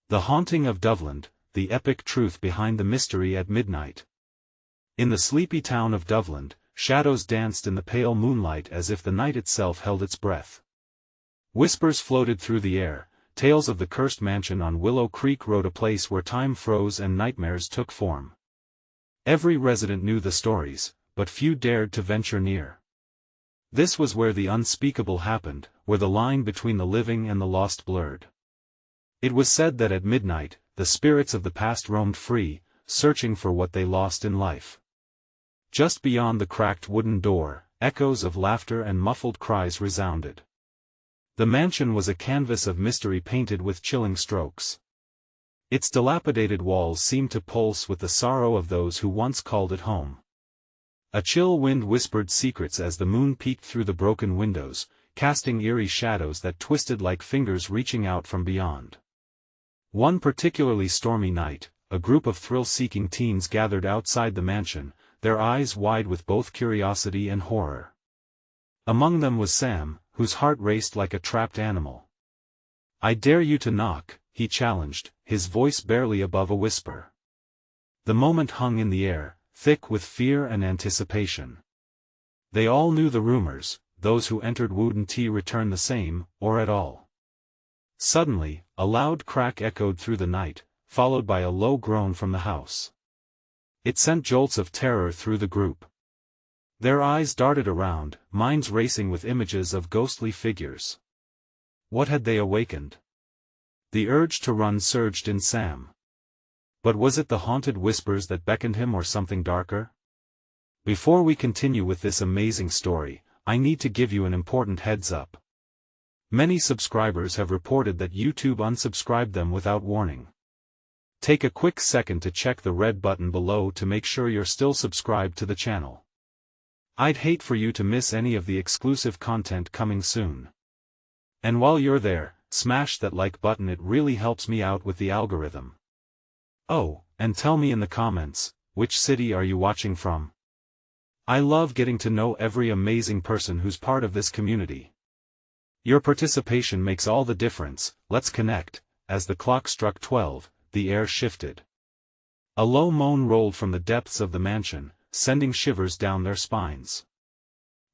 The Haunting of Doveland, the epic truth behind the mystery at midnight. In the sleepy town of Doveland, shadows danced in the pale moonlight as if the night itself held its breath. Whispers floated through the air, tales of the cursed mansion on Willow Creek Road, a place where time froze and nightmares took form. Every resident knew the stories, but few dared to venture near. This was where the unspeakable happened, where the line between the living and the lost blurred. It was said that at midnight, the spirits of the past roamed free, searching for what they lost in life. Just beyond the cracked wooden door, echoes of laughter and muffled cries resounded. The mansion was a canvas of mystery painted with chilling strokes. Its dilapidated walls seemed to pulse with the sorrow of those who once called it home. A chill wind whispered secrets as the moon peeked through the broken windows, casting eerie shadows that twisted like fingers reaching out from beyond. One particularly stormy night, a group of thrill-seeking teens gathered outside the mansion, their eyes wide with both curiosity and horror. Among them was Sam, whose heart raced like a trapped animal. "I dare you to knock," he challenged, his voice barely above a whisper. The moment hung in the air, thick with fear and anticipation. They all knew the rumors, those who entered wouldn't return the same, or at all. Suddenly, a loud crack echoed through the night, followed by a low groan from the house. It sent jolts of terror through the group. Their eyes darted around, minds racing with images of ghostly figures. What had they awakened? The urge to run surged in Sam. But was it the haunted whispers that beckoned him, or something darker? Before we continue with this amazing story, I need to give you an important heads up. Many subscribers have reported that YouTube unsubscribed them without warning. Take a quick second to check the red button below to make sure you're still subscribed to the channel. I'd hate for you to miss any of the exclusive content coming soon. And while you're there, smash that like button, it really helps me out with the algorithm. Oh, and tell me in the comments, which city are you watching from? I love getting to know every amazing person who's part of this community. Your participation makes all the difference. Let's connect. As the clock struck 12, the air shifted. A low moan rolled from the depths of the mansion, sending shivers down their spines.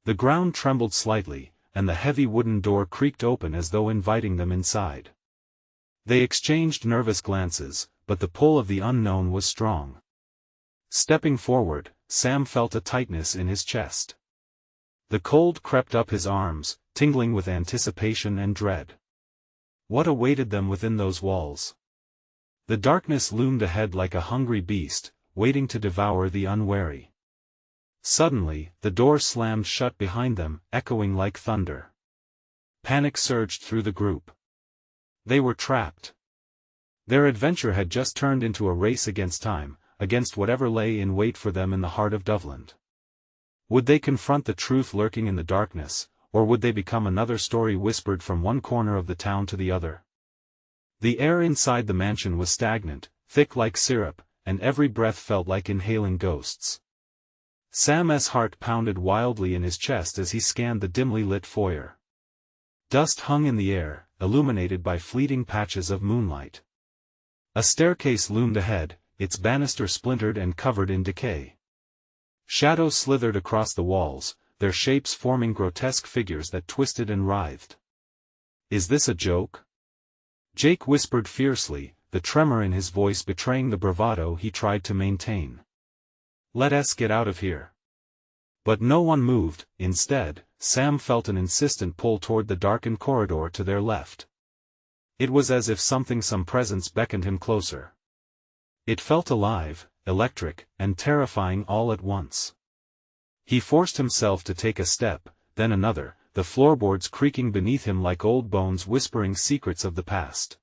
The ground trembled slightly, and the heavy wooden door creaked open as though inviting them inside. They exchanged nervous glances, but the pull of the unknown was strong. Stepping forward, Sam felt a tightness in his chest. The cold crept up his arms, tingling with anticipation and dread. What awaited them within those walls? The darkness loomed ahead like a hungry beast, waiting to devour the unwary. Suddenly, the door slammed shut behind them, echoing like thunder. Panic surged through the group. They were trapped. Their adventure had just turned into a race against time, against whatever lay in wait for them in the heart of Doveland. Would they confront the truth lurking in the darkness, or would they become another story whispered from one corner of the town to the other? The air inside the mansion was stagnant, thick like syrup, and every breath felt like inhaling ghosts. Sam's heart pounded wildly in his chest as he scanned the dimly lit foyer. Dust hung in the air, illuminated by fleeting patches of moonlight. A staircase loomed ahead, its banister splintered and covered in decay. Shadows slithered across the walls, their shapes forming grotesque figures that twisted and writhed. "Is this a joke?" Jake whispered fiercely, the tremor in his voice betraying the bravado he tried to maintain. "Let us get out of here." But no one moved. Instead, Sam felt an insistent pull toward the darkened corridor to their left. It was as if some presence beckoned him closer. It felt alive, electric, and terrifying all at once. He forced himself to take a step, then another, the floorboards creaking beneath him like old bones whispering secrets of the past.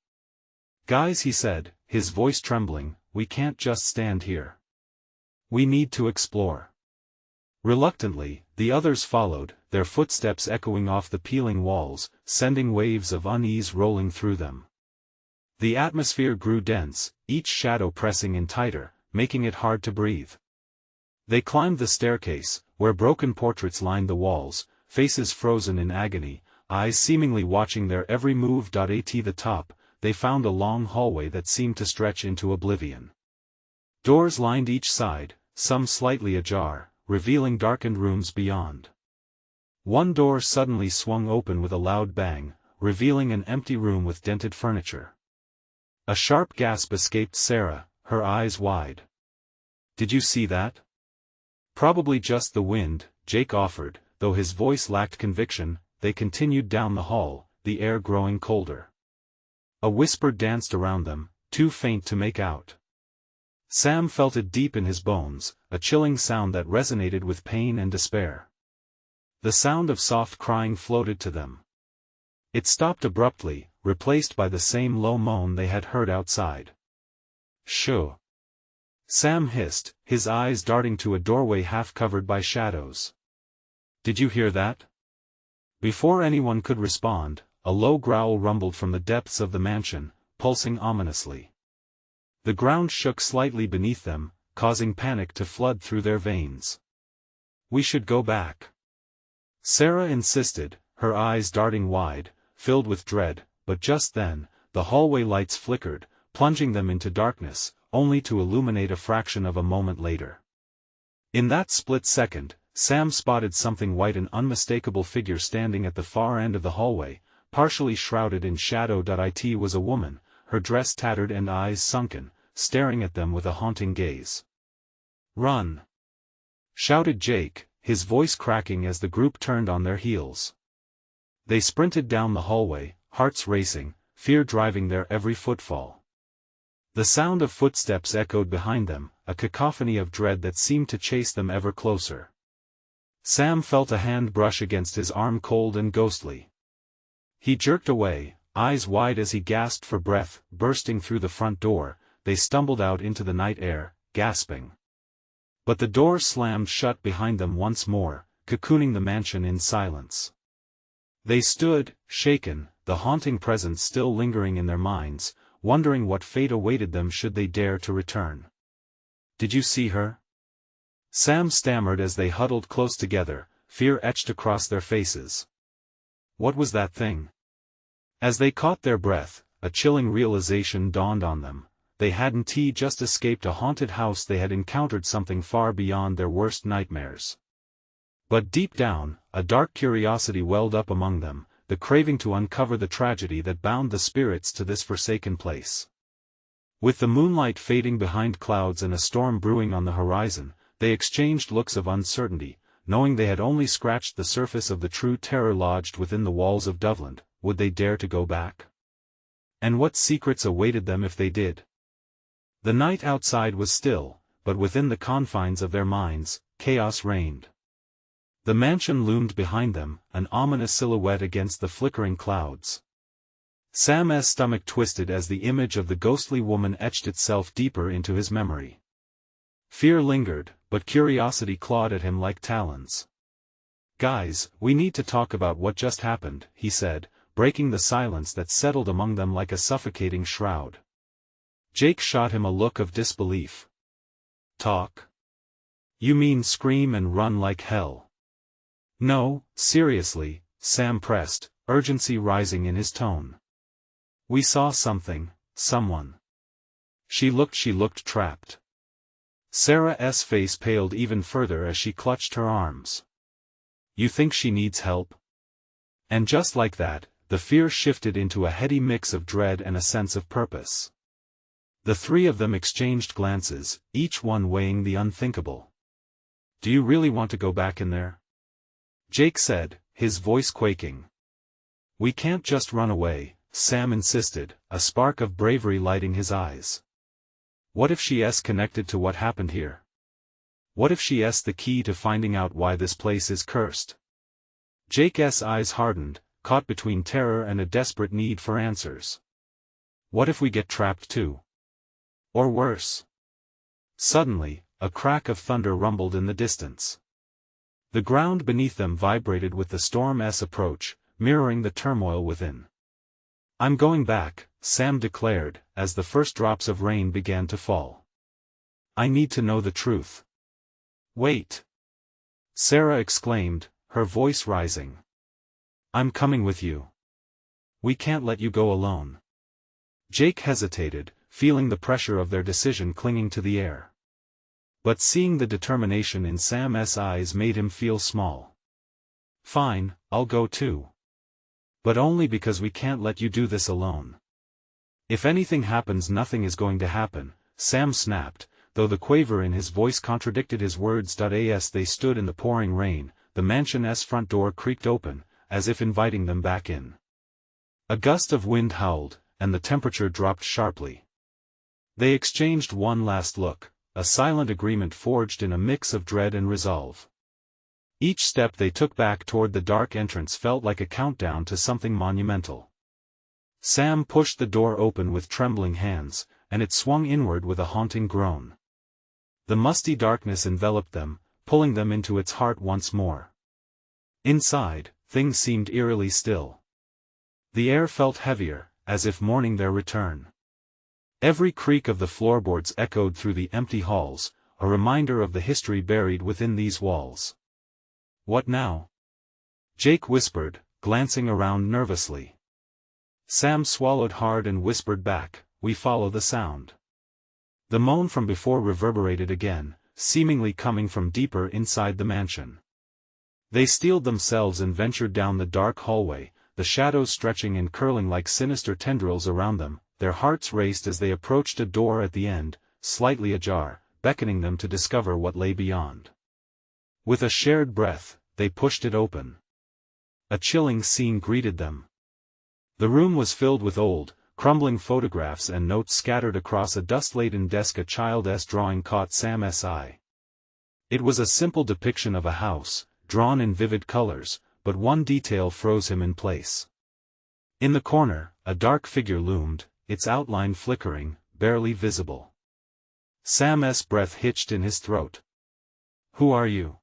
"Guys," he said, his voice trembling, "we can't just stand here. We need to explore." Reluctantly, the others followed, their footsteps echoing off the peeling walls, sending waves of unease rolling through them. The atmosphere grew dense, each shadow pressing in tighter, making it hard to breathe. They climbed the staircase, where broken portraits lined the walls, faces frozen in agony, eyes seemingly watching their every move. At the top, they found a long hallway that seemed to stretch into oblivion. Doors lined each side, some slightly ajar, revealing darkened rooms beyond. One door suddenly swung open with a loud bang, revealing an empty room with dented furniture. A sharp gasp escaped Sarah, her eyes wide. "Did you see that?" "Probably just the wind," Jake offered, though his voice lacked conviction. They continued down the hall, the air growing colder. A whisper danced around them, too faint to make out. Sam felt it deep in his bones, a chilling sound that resonated with pain and despair. The sound of soft crying floated to them. It stopped abruptly, replaced by the same low moan they had heard outside. "Shoo!" Sam hissed, his eyes darting to a doorway half covered by shadows. "Did you hear that?" Before anyone could respond, a low growl rumbled from the depths of the mansion, pulsing ominously. The ground shook slightly beneath them, causing panic to flood through their veins. "We should go back," Sarah insisted, her eyes darting wide, filled with dread, but just then, the hallway lights flickered, plunging them into darkness, only to illuminate a fraction of a moment later. In that split second, Sam spotted something white, an unmistakable figure standing at the far end of the hallway, partially shrouded in shadow. It was a woman, her dress tattered and eyes sunken, staring at them with a haunting gaze. "Run!" shouted Jake, his voice cracking as the group turned on their heels. They sprinted down the hallway, hearts racing, fear driving their every footfall. The sound of footsteps echoed behind them, a cacophony of dread that seemed to chase them ever closer. Sam felt a hand brush against his arm, cold and ghostly. He jerked away, eyes wide as he gasped for breath. Bursting through the front door, they stumbled out into the night air, gasping. But the door slammed shut behind them once more, cocooning the mansion in silence. They stood, shaken, the haunting presence still lingering in their minds, wondering what fate awaited them should they dare to return. "Did you see her?" Sam stammered as they huddled close together, fear etched across their faces. "What was that thing?" As they caught their breath, a chilling realization dawned on them. They hadn't just escaped a haunted house, they had encountered something far beyond their worst nightmares. But deep down, a dark curiosity welled up among them, the craving to uncover the tragedy that bound the spirits to this forsaken place. With the moonlight fading behind clouds and a storm brewing on the horizon, they exchanged looks of uncertainty, knowing they had only scratched the surface of the true terror lodged within the walls of Doveland. Would they dare to go back? And what secrets awaited them if they did? The night outside was still, but within the confines of their minds, chaos reigned. The mansion loomed behind them, an ominous silhouette against the flickering clouds. Sam's stomach twisted as the image of the ghostly woman etched itself deeper into his memory. Fear lingered, but curiosity clawed at him like talons. "Guys, we need to talk about what just happened," he said, breaking the silence that settled among them like a suffocating shroud. Jake shot him a look of disbelief. "Talk? You mean scream and run like hell?" "No, seriously," Sam pressed, urgency rising in his tone. "We saw something, someone." She looked trapped. Sarah's face paled even further as she clutched her arms. "You think she needs help?" And just like that, the fear shifted into a heady mix of dread and a sense of purpose. The three of them exchanged glances, each one weighing the unthinkable. "Do you really want to go back in there?" Jake said, his voice quaking. "We can't just run away," Sam insisted, a spark of bravery lighting his eyes. "What if she's connected to what happened here? What if she's the key to finding out why this place is cursed?" Jake's eyes hardened, caught between terror and a desperate need for answers. "What if we get trapped too? Or worse?" Suddenly, a crack of thunder rumbled in the distance. The ground beneath them vibrated with the storm's approach, mirroring the turmoil within. "I'm going back," Sam declared, as the first drops of rain began to fall. "I need to know the truth." "Wait!" Sarah exclaimed, her voice rising. "I'm coming with you. We can't let you go alone." Jake hesitated, feeling the pressure of their decision clinging to the air. But seeing the determination in Sam's eyes made him feel small. "Fine, I'll go too. But only because we can't let you do this alone." "If anything happens, nothing is going to happen," Sam snapped, though the quaver in his voice contradicted his words. As they stood in the pouring rain, the mansion's front door creaked open, as if inviting them back in. A gust of wind howled, and the temperature dropped sharply. They exchanged one last look, a silent agreement forged in a mix of dread and resolve. Each step they took back toward the dark entrance felt like a countdown to something monumental. Sam pushed the door open with trembling hands, and it swung inward with a haunting groan. The musty darkness enveloped them, pulling them into its heart once more. Inside, things seemed eerily still. The air felt heavier, as if mourning their return. Every creak of the floorboards echoed through the empty halls, a reminder of the history buried within these walls. "What now?" Jake whispered, glancing around nervously. Sam swallowed hard and whispered back, "We follow the sound." The moan from before reverberated again, seemingly coming from deeper inside the mansion. They steeled themselves and ventured down the dark hallway, the shadows stretching and curling like sinister tendrils around them. Their hearts raced as they approached a door at the end, slightly ajar, beckoning them to discover what lay beyond. With a shared breath, they pushed it open. A chilling scene greeted them. The room was filled with old, crumbling photographs and notes scattered across a dust-laden desk. A child's drawing caught Sam's eye. It was a simple depiction of a house, drawn in vivid colors, but one detail froze him in place. In the corner, a dark figure loomed, its outline flickering, barely visible. Sam's breath hitched in his throat. "Who are you?"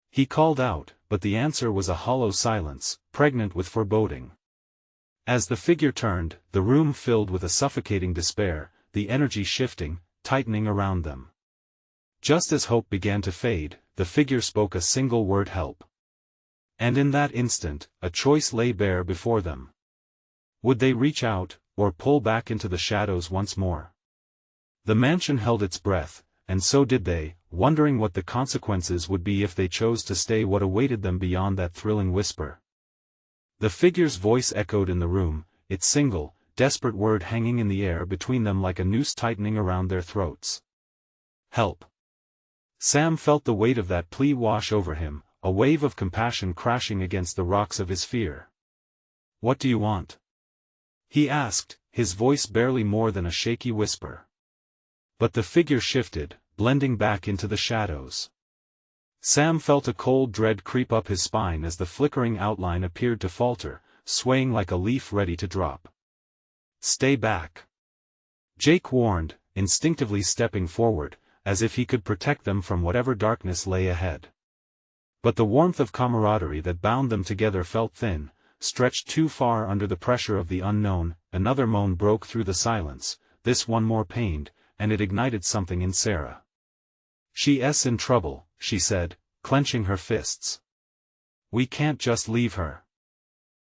he called out, but the answer was a hollow silence, pregnant with foreboding. As the figure turned, the room filled with a suffocating despair, the energy shifting, tightening around them. Just as hope began to fade, the figure spoke a single word: "Help." And in that instant, a choice lay bare before them. Would they reach out, or pull back into the shadows once more? The mansion held its breath, and so did they, wondering what the consequences would be if they chose to stay. What awaited them beyond that thrilling whisper? The figure's voice echoed in the room, its single, desperate word hanging in the air between them like a noose tightening around their throats. "Help." Sam felt the weight of that plea wash over him, a wave of compassion crashing against the rocks of his fear. "What do you want?" he asked, his voice barely more than a shaky whisper. But the figure shifted, blending back into the shadows. Sam felt a cold dread creep up his spine as the flickering outline appeared to falter, swaying like a leaf ready to drop. "Stay back," Jake warned, instinctively stepping forward, as if he could protect them from whatever darkness lay ahead. But the warmth of camaraderie that bound them together felt thin, stretched too far under the pressure of the unknown. Another moan broke through the silence, this one more pained, and it ignited something in Sarah. "She's in trouble," she said, clenching her fists. "We can't just leave her."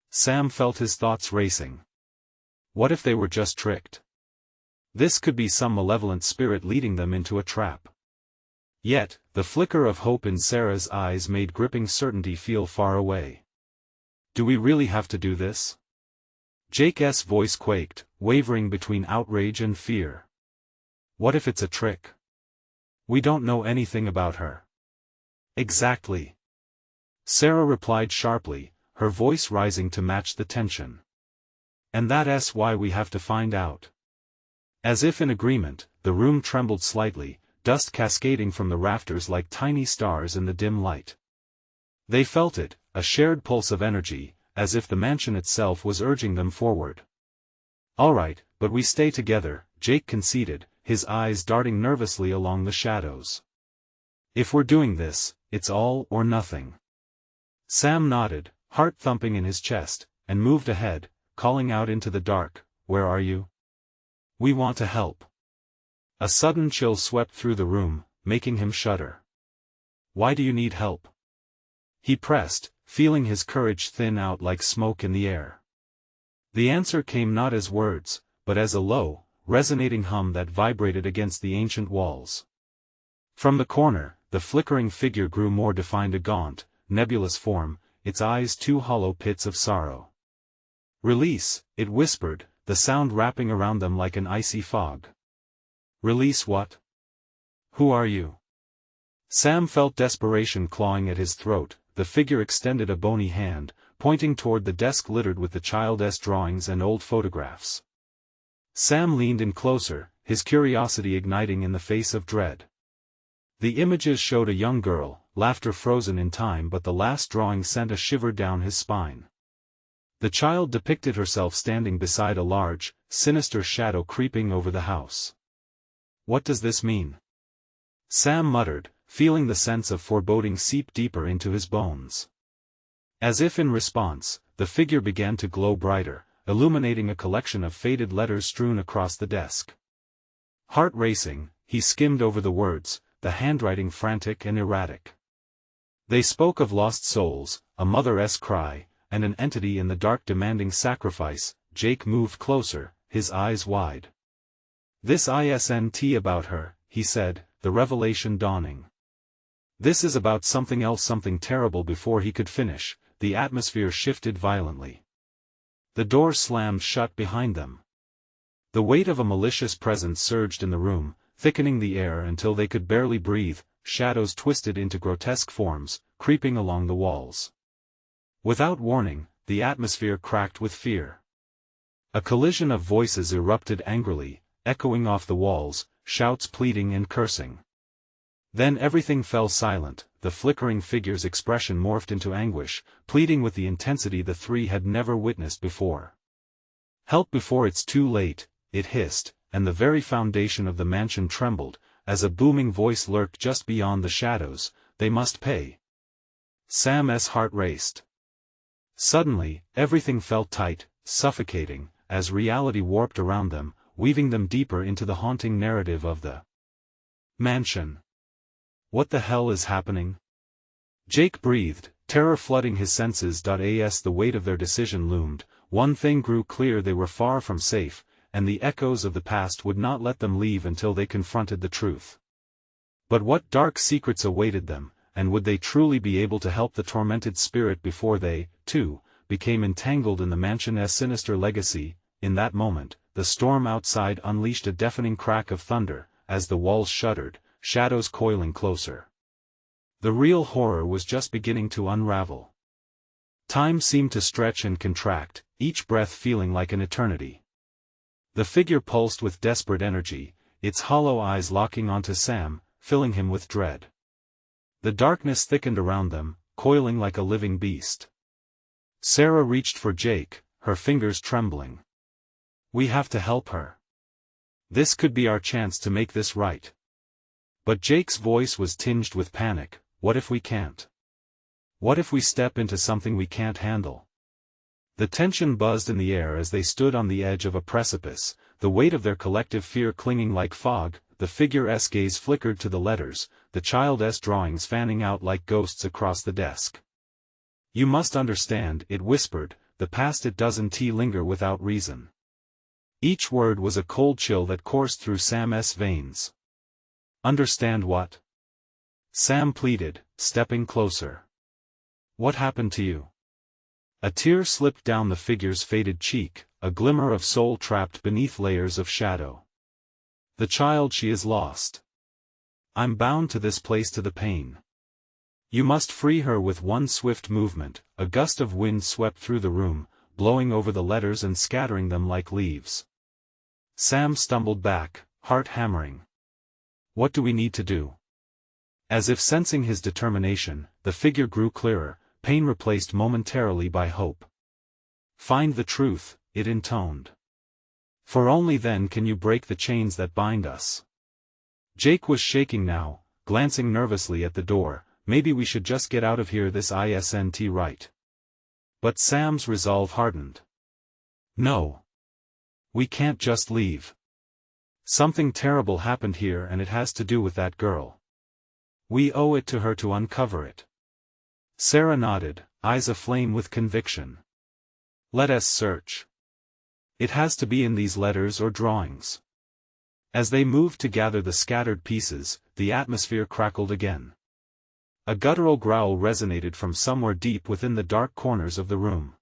Sam felt his thoughts racing. What if they were just tricked? This could be some malevolent spirit leading them into a trap. Yet, the flicker of hope in Sarah's eyes made gripping certainty feel far away. "Do we really have to do this?" Jake's voice quaked, wavering between outrage and fear. "What if it's a trick? We don't know anything about her." "Exactly," Sarah replied sharply, her voice rising to match the tension. "And that's why we have to find out." As if in agreement, the room trembled slightly, dust cascading from the rafters like tiny stars in the dim light. They felt it, a shared pulse of energy, as if the mansion itself was urging them forward. "All right, but we stay together," Jake conceded, his eyes darting nervously along the shadows. "If we're doing this, it's all or nothing." Sam nodded, heart thumping in his chest, and moved ahead, calling out into the dark, "Where are you? We want to help." A sudden chill swept through the room, making him shudder. "Why do you need help?" he pressed, feeling his courage thin out like smoke in the air. The answer came not as words, but as a low, resonating hum that vibrated against the ancient walls. From the corner, the flickering figure grew more defined, a gaunt, nebulous form, its eyes two hollow pits of sorrow. "Release," it whispered, the sound wrapping around them like an icy fog. "Release what? Who are you?" Sam felt desperation clawing at his throat. The figure extended a bony hand, pointing toward the desk littered with the child's drawings and old photographs. Sam leaned in closer, his curiosity igniting in the face of dread. The images showed a young girl, laughter frozen in time, but the last drawing sent a shiver down his spine. The child depicted herself standing beside a large, sinister shadow creeping over the house. "What does this mean?" Sam muttered, feeling the sense of foreboding seep deeper into his bones. As if in response, the figure began to glow brighter, illuminating a collection of faded letters strewn across the desk. Heart racing, he skimmed over the words, the handwriting frantic and erratic. They spoke of lost souls, a mother's cry, and an entity in the dark demanding sacrifice. Jake moved closer, his eyes wide. "This isn't about her," he said, the revelation dawning. "This is about something else, something terrible." Before he could finish, the atmosphere shifted violently. The door slammed shut behind them. The weight of a malicious presence surged in the room, thickening the air until they could barely breathe. Shadows twisted into grotesque forms, creeping along the walls. Without warning, the atmosphere cracked with fear. A collision of voices erupted angrily, echoing off the walls, shouts pleading and cursing. Then everything fell silent. The flickering figure's expression morphed into anguish, pleading with the intensity the three had never witnessed before. "Help before it's too late," it hissed, and the very foundation of the mansion trembled, as a booming voice lurked just beyond the shadows. "They must pay." Sam's heart raced. Suddenly, everything felt tight, suffocating, as reality warped around them, weaving them deeper into the haunting narrative of the mansion. "What the hell is happening?" Jake breathed, terror flooding his senses. As the weight of their decision loomed, one thing grew clear: they were far from safe, and the echoes of the past would not let them leave until they confronted the truth. But what dark secrets awaited them, and would they truly be able to help the tormented spirit before they, too, became entangled in the mansion's sinister legacy? In that moment, the storm outside unleashed a deafening crack of thunder, as the walls shuddered, shadows coiling closer. The real horror was just beginning to unravel. Time seemed to stretch and contract, each breath feeling like an eternity. The figure pulsed with desperate energy, its hollow eyes locking onto Sam, filling him with dread. The darkness thickened around them, coiling like a living beast. Sarah reached for Jake, her fingers trembling. "We have to help her. This could be our chance to make this right." But Jake's voice was tinged with panic. "What if we can't? What if we step into something we can't handle?" The tension buzzed in the air as they stood on the edge of a precipice, the weight of their collective fear clinging like fog. The figure's gaze flickered to the letters, the child's drawings fanning out like ghosts across the desk. "You must understand," it whispered, "the past it doesn't linger without reason." Each word was a cold chill that coursed through Sam's veins. "Understand what?" Sam pleaded, stepping closer. "What happened to you?" A tear slipped down the figure's faded cheek, a glimmer of soul trapped beneath layers of shadow. "The child, she is lost. I'm bound to this place, to the pain. You must free her." With one swift movement, a gust of wind swept through the room, blowing over the letters and scattering them like leaves. Sam stumbled back, heart hammering. "What do we need to do?" As if sensing his determination, the figure grew clearer, pain replaced momentarily by hope. "Find the truth," it intoned. "For only then can you break the chains that bind us." Jake was shaking now, glancing nervously at the door. "Maybe we should just get out of here, this isn't right." But Sam's resolve hardened. "No. We can't just leave. Something terrible happened here, and it has to do with that girl. We owe it to her to uncover it." Sarah nodded, eyes aflame with conviction. "Let us search." It has to be in these letters or drawings. As they moved to gather the scattered pieces, the atmosphere crackled again. A guttural growl resonated from somewhere deep within the dark corners of the room.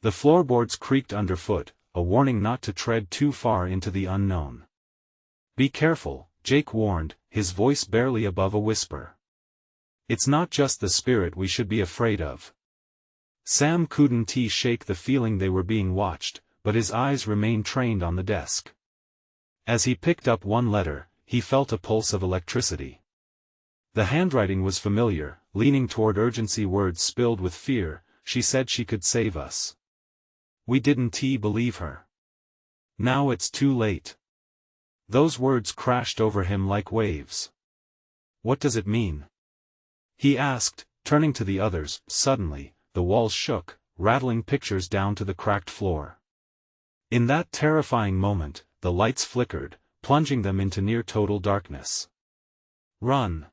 The floorboards creaked underfoot, a warning not to tread too far into the unknown. "Be careful," Jake warned, his voice barely above a whisper. "It's not just the spirit we should be afraid of." Sam couldn't shake the feeling they were being watched, but his eyes remained trained on the desk. As he picked up one letter, he felt a pulse of electricity. The handwriting was familiar, leaning toward urgency, words spilled with fear. "She said she could save us. We didn't believe her. Now it's too late." Those words crashed over him like waves. "What does it mean?" he asked, turning to the others. Suddenly, the walls shook, rattling pictures down to the cracked floor. In that terrifying moment, the lights flickered, plunging them into near-total darkness. "Run!"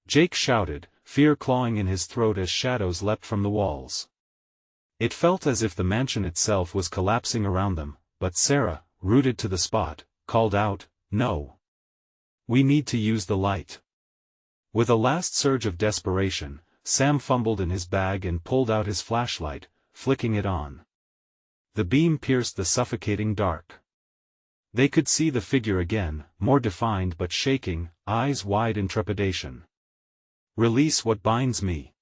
Jake shouted, fear clawing in his throat as shadows leapt from the walls. It felt as if the mansion itself was collapsing around them, but Sarah, rooted to the spot, called out, "No! We need to use the light." With a last surge of desperation, Sam fumbled in his bag and pulled out his flashlight, flicking it on. The beam pierced the suffocating dark. They could see the figure again, more defined but shaking, eyes wide in trepidation. "Release what binds me!"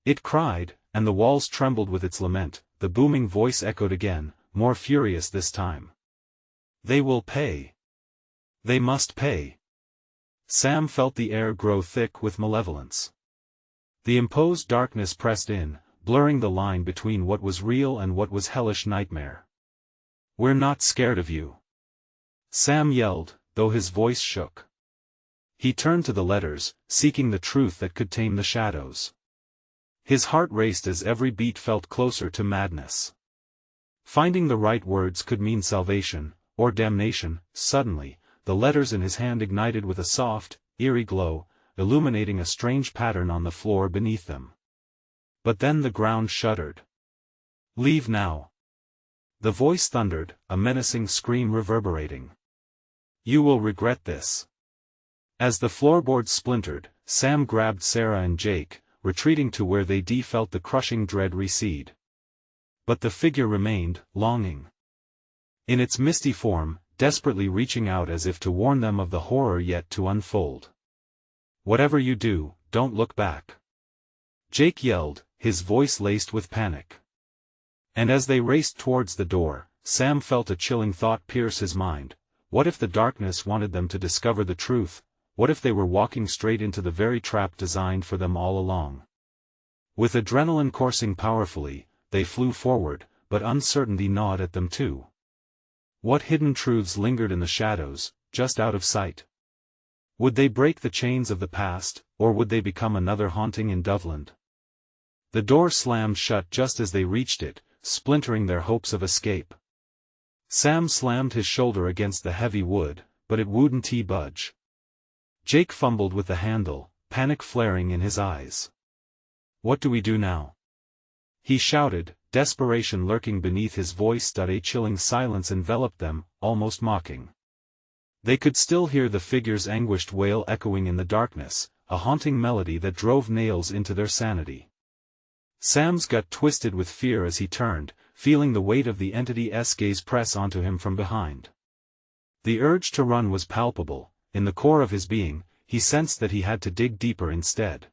it cried, and the walls trembled with its lament. The booming voice echoed again, more furious this time. "They will pay. They must pay." Sam felt the air grow thick with malevolence. The imposed darkness pressed in, blurring the line between what was real and what was hellish nightmare. "We're not scared of you," Sam yelled, though his voice shook. He turned to the letters, seeking the truth that could tame the shadows. His heart raced as every beat felt closer to madness. Finding the right words could mean salvation, or damnation. Suddenly, the letters in his hand ignited with a soft, eerie glow, illuminating a strange pattern on the floor beneath them. But then the ground shuddered. "Leave now!" the voice thundered, a menacing scream reverberating. "You will regret this." As the floorboards splintered, Sam grabbed Sarah and Jake, retreating to where they felt the crushing dread recede. But the figure remained, longing. In its misty form, desperately reaching out as if to warn them of the horror yet to unfold. "Whatever you do, don't look back," Jake yelled, his voice laced with panic. And as they raced towards the door, Sam felt a chilling thought pierce his mind. What if the darkness wanted them to discover the truth? What if they were walking straight into the very trap designed for them all along? With adrenaline coursing powerfully, they flew forward, but uncertainty gnawed at them too. What hidden truths lingered in the shadows, just out of sight? Would they break the chains of the past, or would they become another haunting in Doveland? The door slammed shut just as they reached it, splintering their hopes of escape. Sam slammed his shoulder against the heavy wood, but it wouldn't budge. Jake fumbled with the handle, panic flaring in his eyes. "What do we do now?" he shouted, desperation lurking beneath his voice. A chilling silence enveloped them, almost mocking. They could still hear the figure's anguished wail echoing in the darkness, a haunting melody that drove nails into their sanity. Sam's gut twisted with fear as he turned, feeling the weight of the entity's gaze press onto him from behind. The urge to run was palpable. In the core of his being, he sensed that he had to dig deeper instead.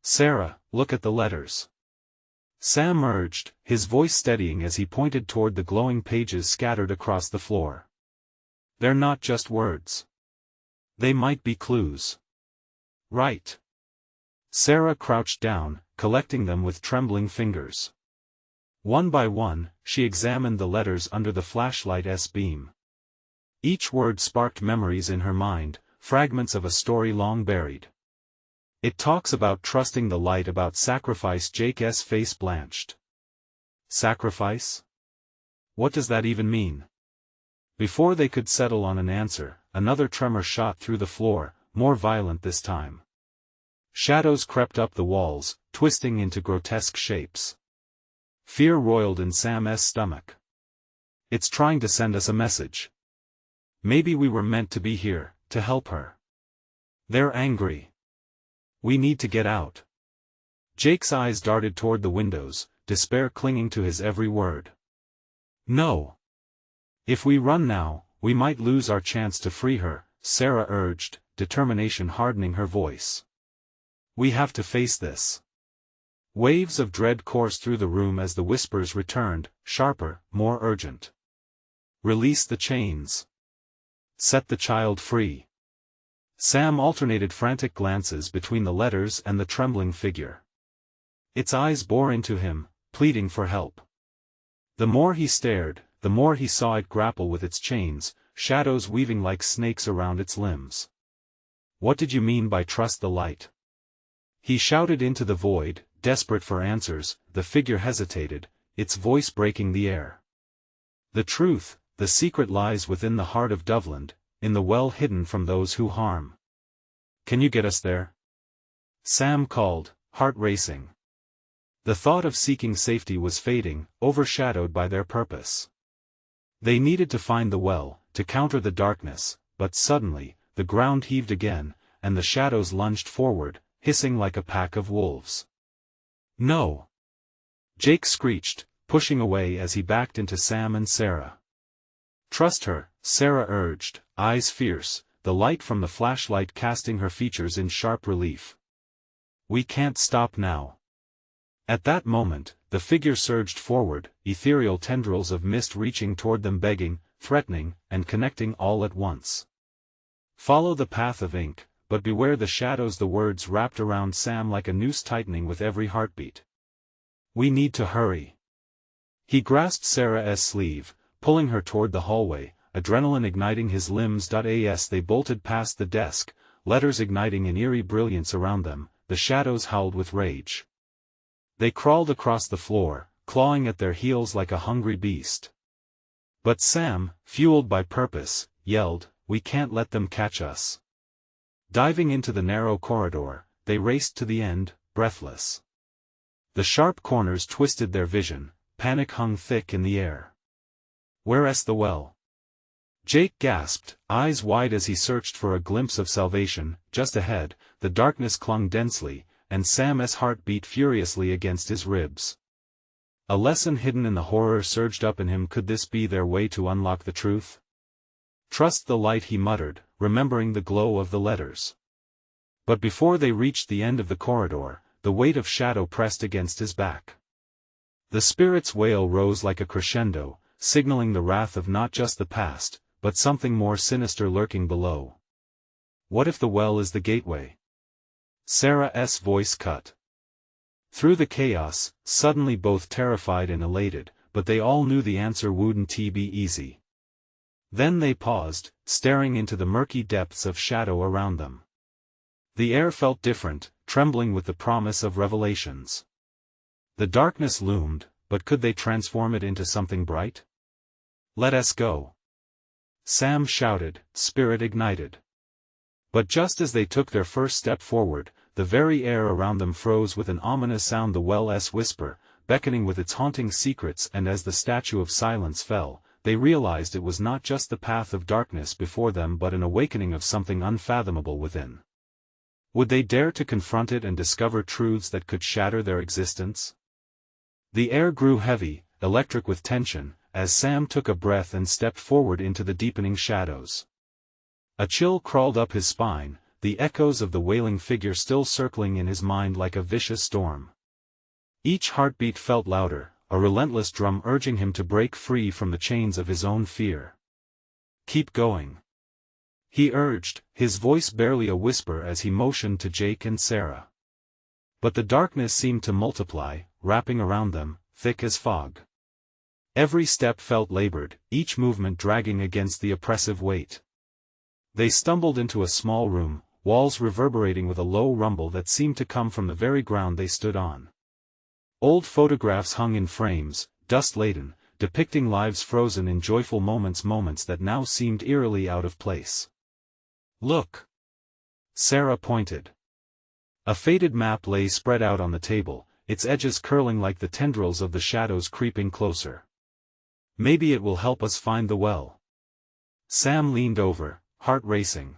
"Sarah, look at the letters," Sam urged, his voice steadying as he pointed toward the glowing pages scattered across the floor. "They're not just words. They might be clues." "Right." Sarah crouched down, collecting them with trembling fingers. One by one, she examined the letters under the flashlight's beam. Each word sparked memories in her mind, fragments of a story long buried. "It talks about trusting the light, about sacrifice." Jake's face blanched. "Sacrifice? What does that even mean?" Before they could settle on an answer, another tremor shot through the floor, more violent this time. Shadows crept up the walls, twisting into grotesque shapes. Fear roiled in Sam's stomach. It's trying to send us a message. Maybe we were meant to be here, to help her. They're angry. We need to get out. Jake's eyes darted toward the windows, despair clinging to his every word. No. If we run now, we might lose our chance to free her, Sarah urged, determination hardening her voice. We have to face this. Waves of dread coursed through the room as the whispers returned, sharper, more urgent. Release the chains. Set the child free. Sam alternated frantic glances between the letters and the trembling figure. Its eyes bore into him, pleading for help. The more he stared, the more he saw it grapple with its chains, shadows weaving like snakes around its limbs. What did you mean by trust the light? He shouted into the void, desperate for answers. The figure hesitated, its voice breaking the air. The truth, the secret lies within the heart of Doveland, in the well hidden from those who harm. Can you get us there? Sam called, heart racing. The thought of seeking safety was fading, overshadowed by their purpose. They needed to find the well, to counter the darkness, but suddenly, the ground heaved again, and the shadows lunged forward, hissing like a pack of wolves. No! Jake screeched, pushing away as he backed into Sam and Sarah. Trust her, Sarah urged, eyes fierce, the light from the flashlight casting her features in sharp relief. We can't stop now. At that moment, the figure surged forward, ethereal tendrils of mist reaching toward them, begging, threatening, and connecting all at once. Follow the path of ink, but beware the shadows. The words wrapped around Sam like a noose, tightening with every heartbeat. We need to hurry. He grasped Sarah's sleeve, pulling her toward the hallway, adrenaline igniting his limbs. As they bolted past the desk, letters igniting in eerie brilliance around them, the shadows howled with rage. They crawled across the floor, clawing at their heels like a hungry beast. But Sam, fueled by purpose, yelled, "We can't let them catch us." Diving into the narrow corridor, they raced to the end, breathless. The sharp corners twisted their vision, panic hung thick in the air. Where's the well? Jake gasped, eyes wide as he searched for a glimpse of salvation. Just ahead, the darkness clung densely, and Sam's heart beat furiously against his ribs. A lesson hidden in the horror surged up in him. Could this be their way to unlock the truth? Trust the light, he muttered, remembering the glow of the letters. But before they reached the end of the corridor, the weight of shadow pressed against his back. The spirit's wail rose like a crescendo, signaling the wrath of not just the past, but something more sinister lurking below. What if the well is the gateway? Sarah's voice cut through the chaos, suddenly both terrified and elated, but they all knew the answer wouldn't be easy. Then they paused, staring into the murky depths of shadow around them. The air felt different, trembling with the promise of revelations. The darkness loomed, but could they transform it into something bright? Let us go. Sam shouted, spirit ignited. But just as they took their first step forward, the very air around them froze with an ominous sound, the well's whisper, beckoning with its haunting secrets. And as the statue of silence fell, they realized it was not just the path of darkness before them but an awakening of something unfathomable within. Would they dare to confront it and discover truths that could shatter their existence? The air grew heavy, electric with tension, as Sam took a breath and stepped forward into the deepening shadows. A chill crawled up his spine, the echoes of the wailing figure still circling in his mind like a vicious storm. Each heartbeat felt louder, a relentless drum urging him to break free from the chains of his own fear. Keep going, he urged, his voice barely a whisper as he motioned to Jake and Sarah. But the darkness seemed to multiply, wrapping around them, thick as fog. Every step felt labored, each movement dragging against the oppressive weight. They stumbled into a small room, walls reverberating with a low rumble that seemed to come from the very ground they stood on. Old photographs hung in frames, dust-laden, depicting lives frozen in joyful moments that now seemed eerily out of place. Look! Sarah pointed. A faded map lay spread out on the table, its edges curling like the tendrils of the shadows creeping closer. Maybe it will help us find the well. Sam leaned over, heart racing.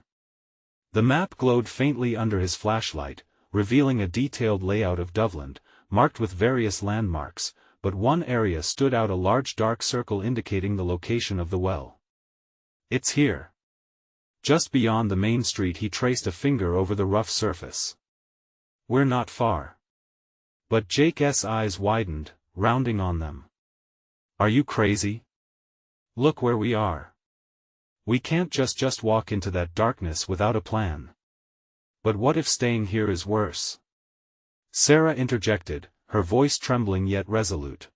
The map glowed faintly under his flashlight, revealing a detailed layout of Doveland, marked with various landmarks, but one area stood out, a large dark circle indicating the location of the well. It's here. Just beyond the main street. He traced a finger over the rough surface. We're not far. But Jake's eyes widened, rounding on them. Are you crazy? Look where we are. We can't just walk into that darkness without a plan. But what if staying here is worse? Sarah interjected, her voice trembling yet resolute.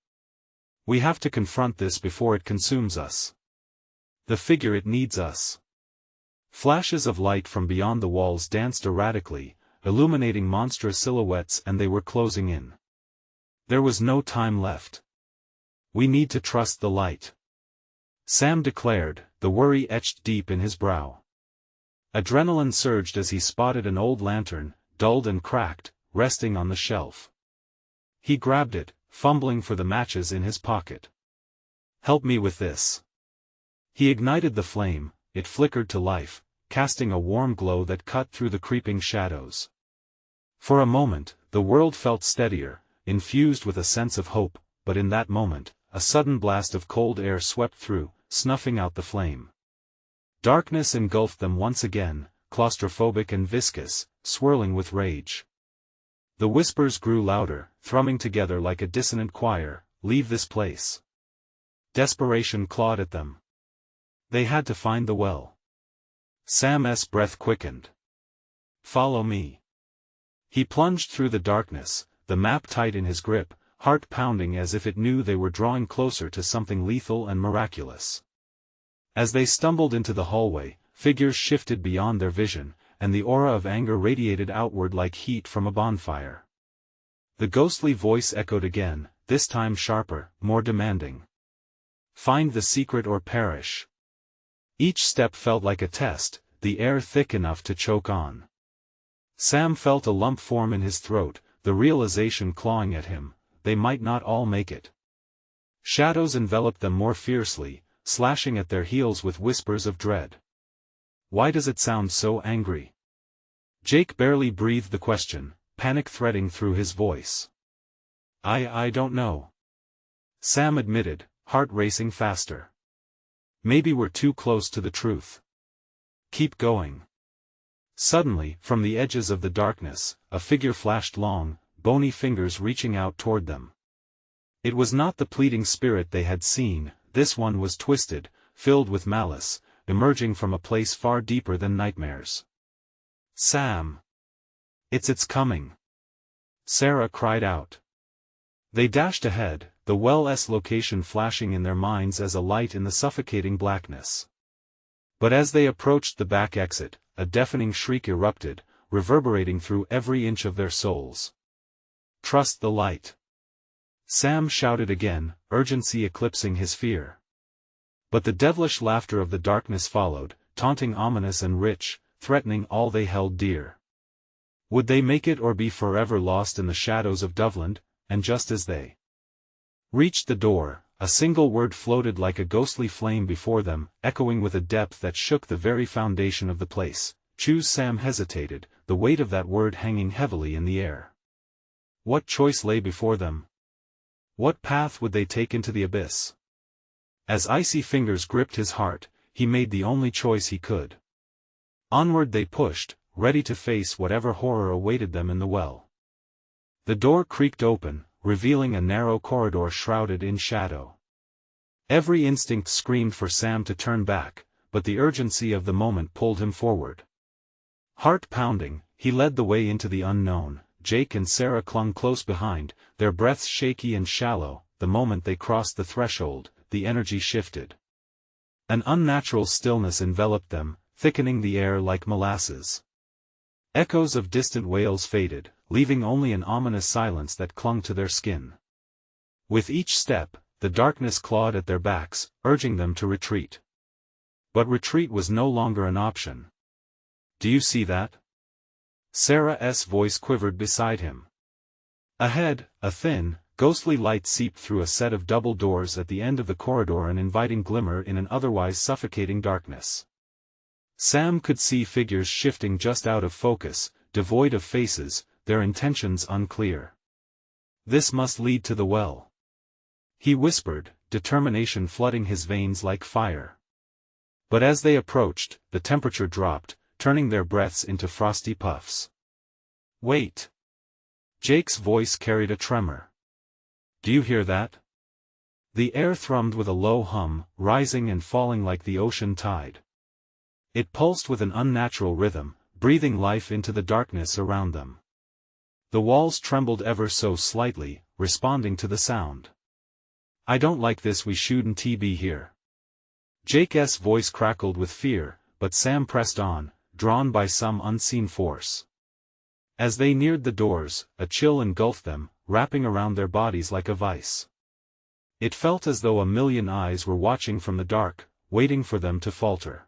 We have to confront this before it consumes us. The figure, it needs us. Flashes of light from beyond the walls danced erratically, illuminating monstrous silhouettes, and they were closing in. There was no time left. We need to trust the light, Sam declared, the worry etched deep in his brow. Adrenaline surged as he spotted an old lantern, dulled and cracked, resting on the shelf. He grabbed it, fumbling for the matches in his pocket. Help me with this. He ignited the flame. It flickered to life, casting a warm glow that cut through the creeping shadows. For a moment, the world felt steadier, infused with a sense of hope, but in that moment, a sudden blast of cold air swept through, snuffing out the flame. Darkness engulfed them once again, claustrophobic and viscous, swirling with rage. The whispers grew louder, thrumming together like a dissonant choir. Leave this place. Desperation clawed at them. They had to find the well. Sam's breath quickened. Follow me. He plunged through the darkness, the map tight in his grip, heart pounding as if it knew they were drawing closer to something lethal and miraculous. As they stumbled into the hallway, figures shifted beyond their vision, and the aura of anger radiated outward like heat from a bonfire. The ghostly voice echoed again, this time sharper, more demanding. Find the secret or perish. Each step felt like a test, the air thick enough to choke on. Sam felt a lump form in his throat, the realization clawing at him, they might not all make it. Shadows enveloped them more fiercely, slashing at their heels with whispers of dread. Why does it sound so angry? Jake barely breathed the question, panic threading through his voice. I don't know. Sam admitted, heart racing faster. Maybe we're too close to the truth. Keep going. Suddenly, from the edges of the darkness, a figure flashed, long, bony fingers reaching out toward them. It was not the pleading spirit they had seen. This one was twisted, filled with malice, emerging from a place far deeper than nightmares. Sam! It's coming! Sarah cried out. They dashed ahead, the well's location flashing in their minds as a light in the suffocating blackness. But as they approached the back exit, a deafening shriek erupted, reverberating through every inch of their souls. Trust the light! Sam shouted again, urgency eclipsing his fear. But the devilish laughter of the darkness followed, taunting, ominous and rich, threatening all they held dear. Would they make it or be forever lost in the shadows of Doveland? And just as they reached the door, a single word floated like a ghostly flame before them, echoing with a depth that shook the very foundation of the place. Choose. Sam hesitated, the weight of that word hanging heavily in the air. What choice lay before them? What path would they take into the abyss? As icy fingers gripped his heart, he made the only choice he could. Onward they pushed, ready to face whatever horror awaited them in the well. The door creaked open, revealing a narrow corridor shrouded in shadow. Every instinct screamed for Sam to turn back, but the urgency of the moment pulled him forward. Heart pounding, he led the way into the unknown. Jake and Sarah clung close behind, their breaths shaky and shallow. The moment they crossed the threshold, the energy shifted. An unnatural stillness enveloped them, thickening the air like molasses. Echoes of distant wails faded, leaving only an ominous silence that clung to their skin. With each step, the darkness clawed at their backs, urging them to retreat. But retreat was no longer an option. Do you see that? Sarah's voice quivered beside him. Ahead, a thin, ghostly light seeped through a set of double doors at the end of the corridor, an inviting glimmer in an otherwise suffocating darkness. Sam could see figures shifting just out of focus, devoid of faces, their intentions unclear. This must lead to the well, he whispered, determination flooding his veins like fire. But as they approached, the temperature dropped, turning their breaths into frosty puffs. Wait. Jake's voice carried a tremor. Do you hear that? The air thrummed with a low hum, rising and falling like the ocean tide. It pulsed with an unnatural rhythm, breathing life into the darkness around them. The walls trembled ever so slightly, responding to the sound. I don't like this, we shouldn't be here. Jake's voice crackled with fear, but Sam pressed on, drawn by some unseen force. As they neared the doors, a chill engulfed them, wrapping around their bodies like a vice. It felt as though a million eyes were watching from the dark, waiting for them to falter.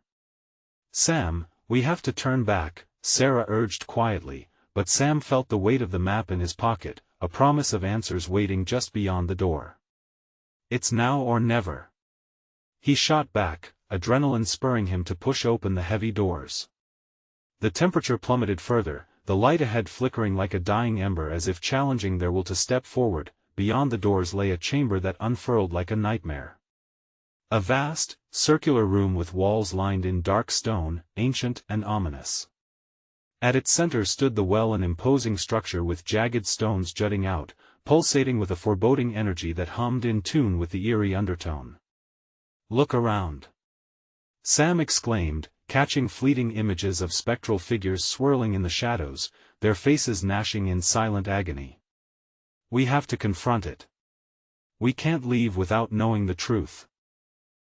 Sam, we have to turn back, Sarah urged quietly, but Sam felt the weight of the map in his pocket, a promise of answers waiting just beyond the door. It's now or never. He shot back, adrenaline spurring him to push open the heavy doors. The temperature plummeted further, the light ahead flickering like a dying ember as if challenging their will to step forward. Beyond the doors lay a chamber that unfurled like a nightmare. A vast, circular room with walls lined in dark stone, ancient and ominous. At its center stood the well, an imposing structure with jagged stones jutting out, pulsating with a foreboding energy that hummed in tune with the eerie undertone. Look around. Sam exclaimed, catching fleeting images of spectral figures swirling in the shadows, their faces gnashing in silent agony. We have to confront it. We can't leave without knowing the truth.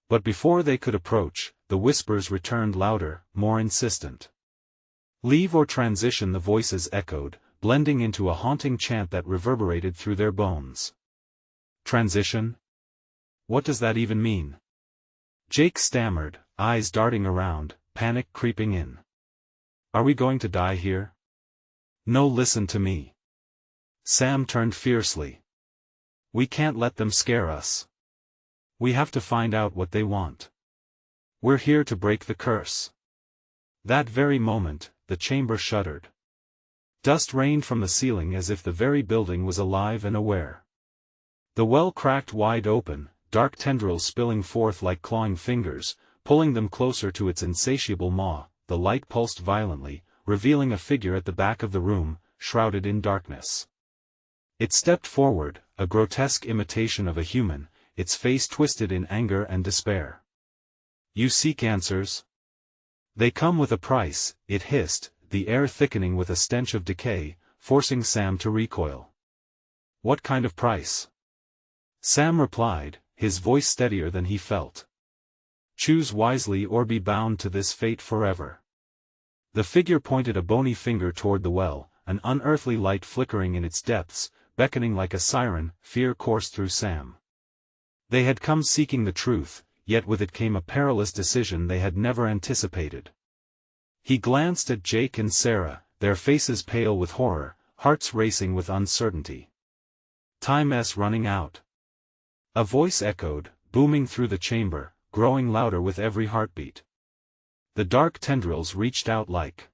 But before they could approach, the whispers returned louder, more insistent. Leave or transition, the voices echoed, blending into a haunting chant that reverberated through their bones. Transition? What does that even mean? Jake stammered, eyes darting around, panic creeping in. Are we going to die here? No, listen to me. Sam turned fiercely. We can't let them scare us. We have to find out what they want. We're here to break the curse. That very moment, the chamber shuddered. Dust rained from the ceiling as if the very building was alive and aware. The well cracked wide open, dark tendrils spilling forth like clawing fingers, pulling them closer to its insatiable maw. The light pulsed violently, revealing a figure at the back of the room, shrouded in darkness. It stepped forward, a grotesque imitation of a human, its face twisted in anger and despair. You seek answers? They come with a price, it hissed, the air thickening with a stench of decay, forcing Sam to recoil. What kind of price? Sam replied, his voice steadier than he felt. Choose wisely or be bound to this fate forever. The figure pointed a bony finger toward the well, an unearthly light flickering in its depths, beckoning like a siren. Fear coursed through Sam. They had come seeking the truth, yet with it came a perilous decision they had never anticipated. He glanced at Jake and Sarah, their faces pale with horror, hearts racing with uncertainty. Time's running out. A voice echoed, booming through the chamber, growing louder with every heartbeat. The dark tendrils reached out like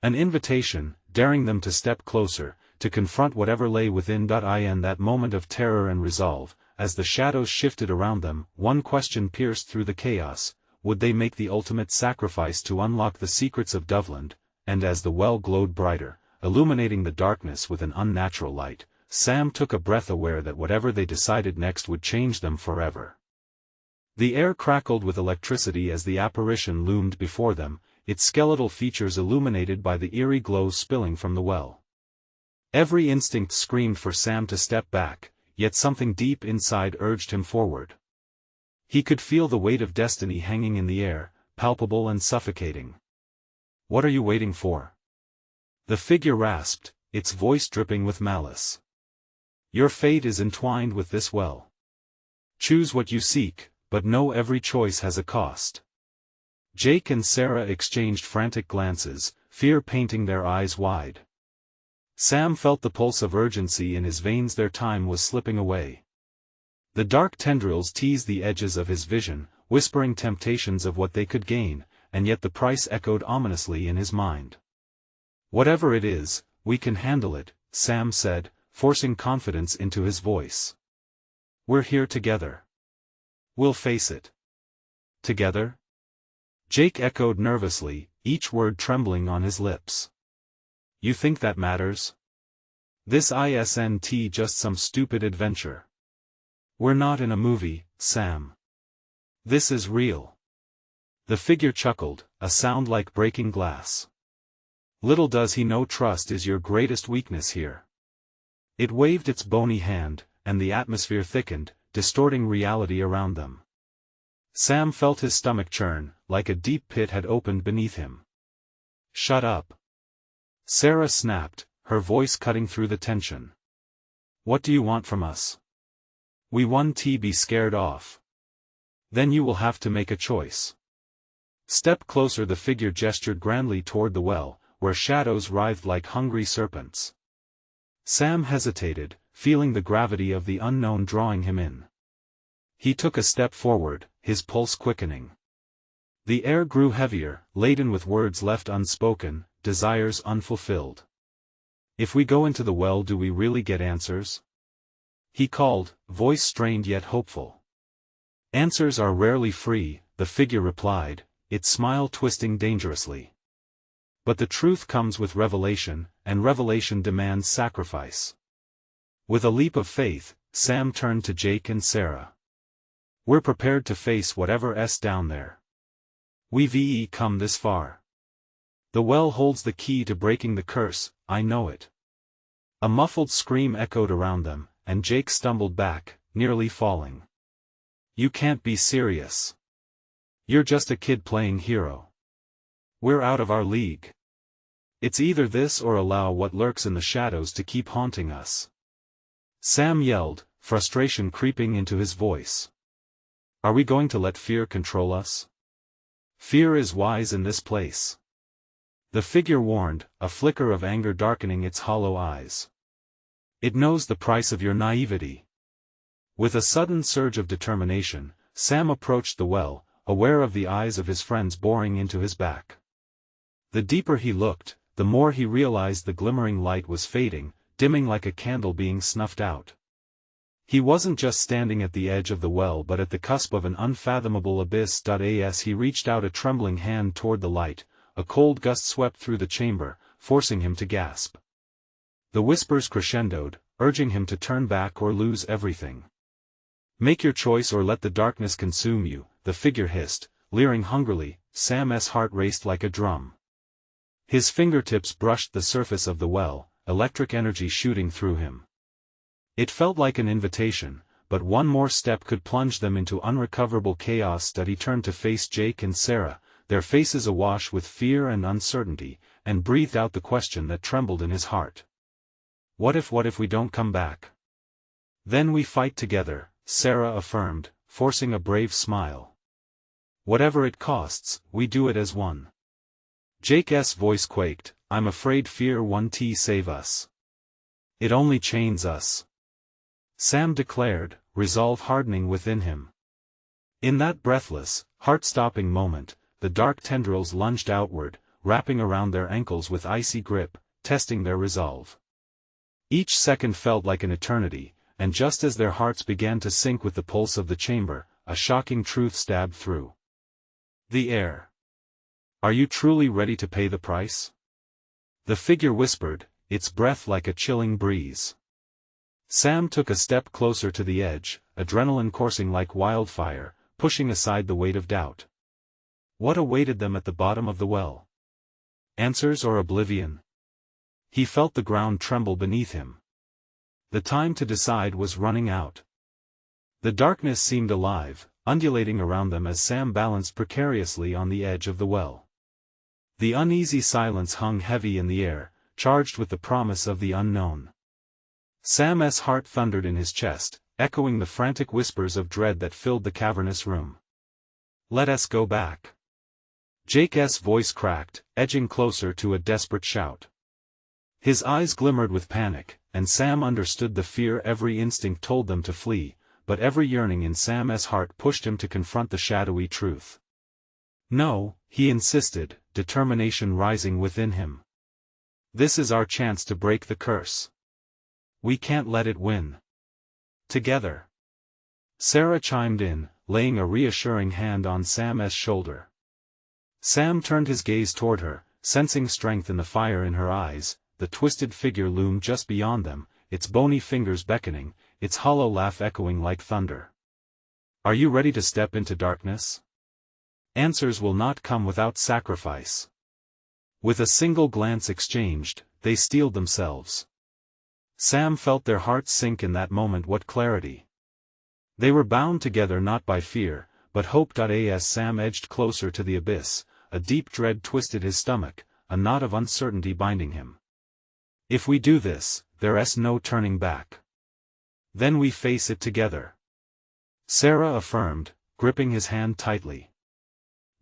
an invitation, daring them to step closer, to confront whatever lay within. In that moment of terror and resolve, as the shadows shifted around them, one question pierced through the chaos: would they make the ultimate sacrifice to unlock the secrets of Doveland? And as the well glowed brighter, illuminating the darkness with an unnatural light, Sam took a breath, aware that whatever they decided next would change them forever. The air crackled with electricity as the apparition loomed before them, its skeletal features illuminated by the eerie glow spilling from the well. Every instinct screamed for Sam to step back, yet something deep inside urged him forward. He could feel the weight of destiny hanging in the air, palpable and suffocating. What are you waiting for? The figure rasped, its voice dripping with malice. Your fate is entwined with this well. Choose what you seek, but know every choice has a cost. Jake and Sarah exchanged frantic glances, fear painting their eyes wide. Sam felt the pulse of urgency in his veins. Their time was slipping away. The dark tendrils teased the edges of his vision, whispering temptations of what they could gain, and yet the price echoed ominously in his mind. "Whatever it is, we can handle it," Sam said, forcing confidence into his voice. "We're here together. We'll face it. Together?" Jake echoed nervously, each word trembling on his lips. "You think that matters? This isn't just some stupid adventure. We're not in a movie, Sam. This is real." The figure chuckled, a sound like breaking glass. "Little does he know trust is your greatest weakness here." It waved its bony hand, and the atmosphere thickened, distorting reality around them. Sam felt his stomach churn, like a deep pit had opened beneath him. "Shut up," Sarah snapped, her voice cutting through the tension. "What do you want from us? We won't be scared off. Then you will have to make a choice." "Step closer." The figure gestured grandly toward the well, where shadows writhed like hungry serpents. Sam hesitated, feeling the gravity of the unknown drawing him in. He took a step forward, his pulse quickening. The air grew heavier, laden with words left unspoken, desires unfulfilled. "If we go into the well, do we really get answers?" he called, voice strained yet hopeful. "Answers are rarely free," the figure replied, its smile twisting dangerously. "But the truth comes with revelation, and revelation demands sacrifice." With a leap of faith, Sam turned to Jake and Sarah. "We're prepared to face whatever's down there. We've come this far. The well holds the key to breaking the curse, I know it." A muffled scream echoed around them, and Jake stumbled back, nearly falling. "You can't be serious. You're just a kid playing hero. We're out of our league. It's either this or allow what lurks in the shadows to keep haunting us." Sam yelled, frustration creeping into his voice. "Are we going to let fear control us? Fear is wise in this place." The figure warned, a flicker of anger darkening its hollow eyes. "It knows the price of your naivety." With a sudden surge of determination, Sam approached the well, aware of the eyes of his friends boring into his back. The deeper he looked, the more he realized the glimmering light was fading, dimming like a candle being snuffed out. He wasn't just standing at the edge of the well but at the cusp of an unfathomable abyss. As he reached out a trembling hand toward the light, a cold gust swept through the chamber, forcing him to gasp. The whispers crescendoed, urging him to turn back or lose everything. "Make your choice or let the darkness consume you," the figure hissed, leering hungrily. Sam's heart raced like a drum. His fingertips brushed the surface of the well, electric energy shooting through him. It felt like an invitation, but one more step could plunge them into unrecoverable chaos. He turned to face Jake and Sarah, their faces awash with fear and uncertainty, and breathed out the question that trembled in his heart. What if we don't come back? Then we fight together," Sarah affirmed, forcing a brave smile. "Whatever it costs, we do it as one." Jake's voice quaked, "I'm afraid fear won't save us. It only chains us," Sam declared, resolve hardening within him. In that breathless, heart-stopping moment, the dark tendrils lunged outward, wrapping around their ankles with icy grip, testing their resolve. Each second felt like an eternity, and just as their hearts began to sync with the pulse of the chamber, a shocking truth stabbed through the air. "Are you truly ready to pay the price?" the figure whispered, its breath like a chilling breeze. Sam took a step closer to the edge, adrenaline coursing like wildfire, pushing aside the weight of doubt. What awaited them at the bottom of the well? Answers or oblivion? He felt the ground tremble beneath him. The time to decide was running out. The darkness seemed alive, undulating around them as Sam balanced precariously on the edge of the well. The uneasy silence hung heavy in the air, charged with the promise of the unknown. Sam's heart thundered in his chest, echoing the frantic whispers of dread that filled the cavernous room. "Let us go back." Jake's voice cracked, edging closer to a desperate shout. His eyes glimmered with panic, and Sam understood the fear every instinct told them to flee, but every yearning in Sam's heart pushed him to confront the shadowy truth. No, he insisted, determination rising within him. This is our chance to break the curse. We can't let it win. Together. Sarah chimed in, laying a reassuring hand on Sam's shoulder. Sam turned his gaze toward her, sensing strength in the fire in her eyes. The twisted figure loomed just beyond them, its bony fingers beckoning, its hollow laugh echoing like thunder. Are you ready to step into darkness? Answers will not come without sacrifice. With a single glance exchanged, they steeled themselves. Sam felt their hearts sink in that moment. What clarity! They were bound together not by fear, but hope. As Sam edged closer to the abyss, a deep dread twisted his stomach, a knot of uncertainty binding him. If we do this, there's no turning back. Then we face it together. Sarah affirmed, gripping his hand tightly.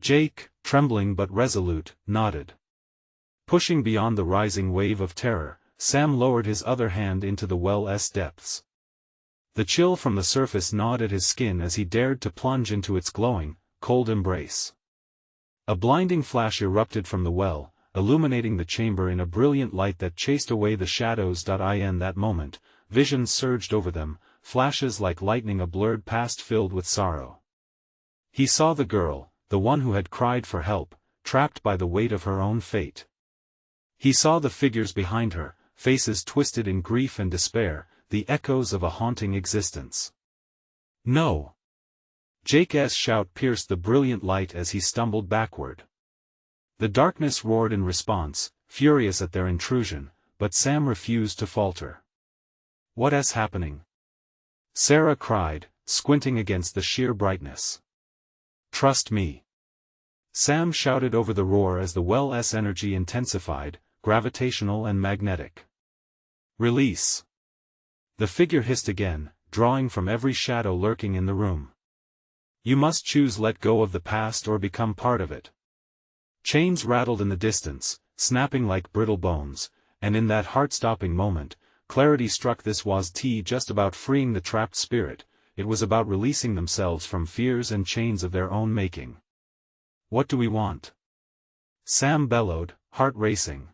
Jake, trembling but resolute, nodded. Pushing beyond the rising wave of terror, Sam lowered his other hand into the well's depths. The chill from the surface gnawed at his skin as he dared to plunge into its glowing, cold embrace. A blinding flash erupted from the well, illuminating the chamber in a brilliant light that chased away the shadows. In that moment, visions surged over them, flashes like lightning, a blurred past filled with sorrow. He saw the girl, the one who had cried for help, trapped by the weight of her own fate. He saw the figures behind her, faces twisted in grief and despair, the echoes of a haunting existence. No! Jake's shout pierced the brilliant light as he stumbled backward. The darkness roared in response, furious at their intrusion, but Sam refused to falter. What's happening? Sarah cried, squinting against the sheer brightness. Trust me. Sam shouted over the roar as the well's energy intensified, gravitational and magnetic. Release. The figure hissed again, drawing from every shadow lurking in the room. You must choose: let go of the past or become part of it. Chains rattled in the distance, snapping like brittle bones, and in that heart-stopping moment, clarity struck. This wasn't just about freeing the trapped spirit, it was about releasing themselves from fears and chains of their own making. What do we want? Sam bellowed, heart racing.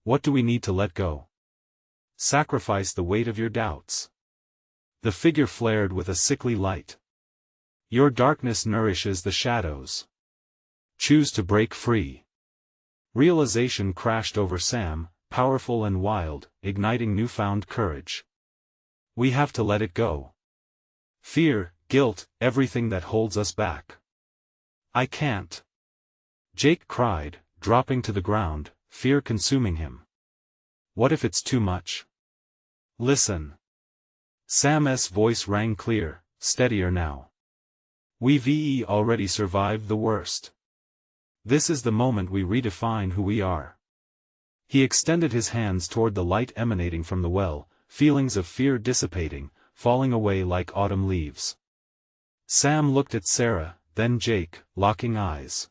What do we need to let go? Sacrifice the weight of your doubts. The figure flared with a sickly light. Your darkness nourishes the shadows. Choose to break free. Realization crashed over Sam, powerful and wild, igniting newfound courage. We have to let it go. Fear, guilt, everything that holds us back. I can't. Jake cried, dropping to the ground, fear consuming him. What if it's too much? Listen. Sam's voice rang clear, steadier now. We've already survived the worst. This is the moment we redefine who we are. He extended his hands toward the light emanating from the well, feelings of fear dissipating, falling away like autumn leaves. Sam looked at Sarah, then Jake, locking eyes.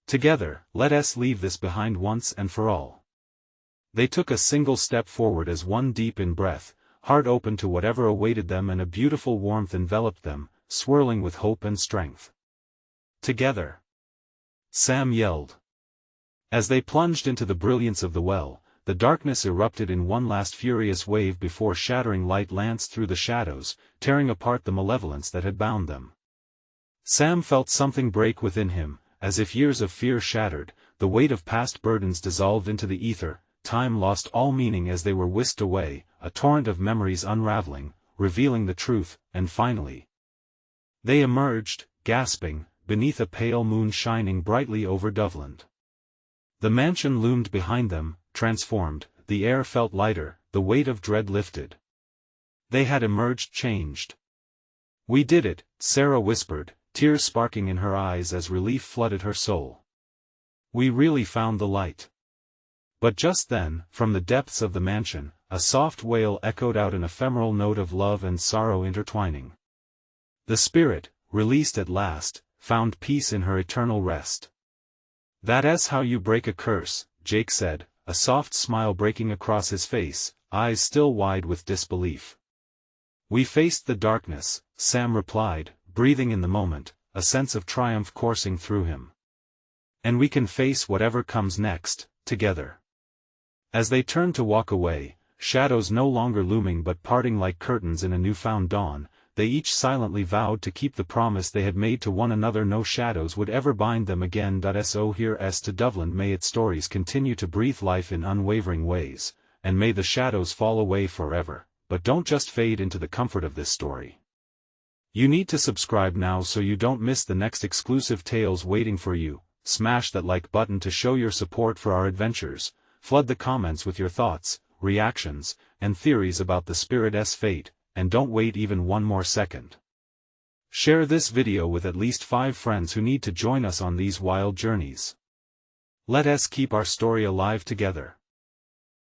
Together, let us leave this behind once and for all. They took a single step forward as one, deep in breath, heart open to whatever awaited them, and a beautiful warmth enveloped them, swirling with hope and strength. Together! Sam yelled. As they plunged into the brilliance of the well, the darkness erupted in one last furious wave before shattering light lanced through the shadows, tearing apart the malevolence that had bound them. Sam felt something break within him, as if years of fear shattered, the weight of past burdens dissolved into the ether, time lost all meaning as they were whisked away, a torrent of memories unraveling, revealing the truth, and finally. They emerged, gasping, beneath a pale moon shining brightly over Doveland. The mansion loomed behind them, transformed, the air felt lighter, the weight of dread lifted. They had emerged changed. We did it, Sarah whispered, tears sparking in her eyes as relief flooded her soul. We really found the light. But just then, from the depths of the mansion, a soft wail echoed out, an ephemeral note of love and sorrow intertwining. The spirit, released at last, found peace in her eternal rest. That's how you break a curse, Jake said, a soft smile breaking across his face, eyes still wide with disbelief. "We faced the darkness," Sam replied, breathing in the moment, a sense of triumph coursing through him. "And we can face whatever comes next, together." As they turned to walk away, shadows no longer looming but parting like curtains in a newfound dawn, they each silently vowed to keep the promise they had made to one another: no shadows would ever bind them again. So here's to Doveland, may its stories continue to breathe life in unwavering ways, and may the shadows fall away forever, but don't just fade into the comfort of this story. You need to subscribe now so you don't miss the next exclusive tales waiting for you. Smash that like button to show your support for our adventures, flood the comments with your thoughts, reactions, and theories about the spirit's fate, and don't wait even one more second. Share this video with at least 5 friends who need to join us on these wild journeys. Let us keep our story alive together.